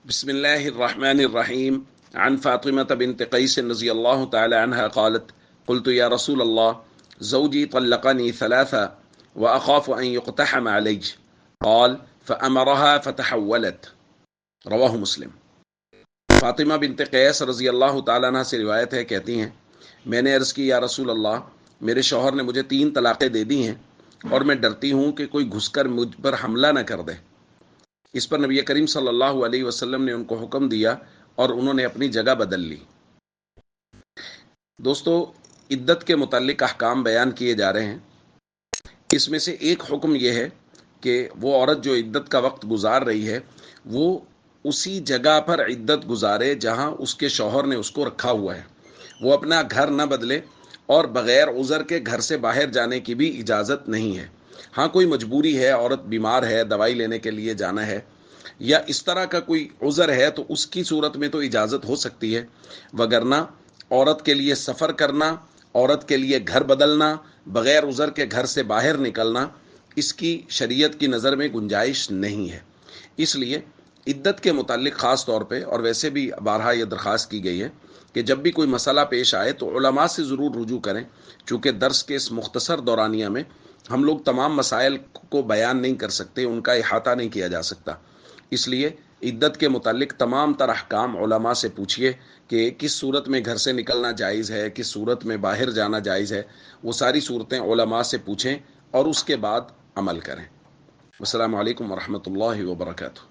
بسم الله الرحمن الرحيم. عن فاطمة بنت قيس رضي الله تعالى عنها قالت: قلت يا رسول الله زوجي طلقني ثلاثة وأخاف أن يقتحم علي. قال: فأمرها فتحولت. رواہ مسلم۔ فاطمہ بنت قیس رضی اللہ تعالیٰ عنہ سے روایت ہے، کہتی ہیں میں نے عرض کی یا رسول اللہ، میرے شوہر نے مجھے 3 طلاقیں دے دی ہیں اور میں ڈرتی ہوں کہ کوئی گھس کر مجھ پر حملہ نہ کر دے۔ اس پر نبی کریم صلی اللہ علیہ وسلم نے ان کو حکم دیا اور انہوں نے اپنی جگہ بدل لی۔ دوستو، عدت کے متعلق احکام بیان کیے جا رہے ہیں۔ اس میں سے ایک حکم یہ ہے کہ وہ عورت جو عدت کا وقت گزار رہی ہے وہ اسی جگہ پر عدت گزارے جہاں اس کے شوہر نے اس کو رکھا ہوا ہے۔ وہ اپنا گھر نہ بدلے اور بغیر عذر کے گھر سے باہر جانے کی بھی اجازت نہیں ہے۔ ہاں کوئی مجبوری ہے، عورت بیمار ہے، دوائی لینے کے لیے جانا ہے یا اس طرح کا کوئی عذر ہے تو اس کی صورت میں تو اجازت ہو سکتی ہے، وگرنہ عورت کے لیے سفر کرنا، عورت کے لیے گھر بدلنا، بغیر عذر کے گھر سے باہر نکلنا، اس کی شریعت کی نظر میں گنجائش نہیں ہے۔ اس لیے عدت کے متعلق خاص طور پہ اور ویسے بھی بارہا یہ درخواست کی گئی ہے کہ جب بھی کوئی مسئلہ پیش آئے تو علماء سے ضرور رجوع کریں، چونکہ درس کے اس مختصر دورانیہ میں ہم لوگ تمام مسائل کو بیان نہیں کر سکتے، ان کا احاطہ نہیں کیا جا سکتا۔ اس لیے عدت کے متعلق تمام تر احکام علماء سے پوچھیے کہ کس صورت میں گھر سے نکلنا جائز ہے، کس صورت میں باہر جانا جائز ہے، وہ ساری صورتیں علماء سے پوچھیں اور اس کے بعد عمل کریں۔ السلام علیکم ورحمۃ اللہ وبرکاتہ۔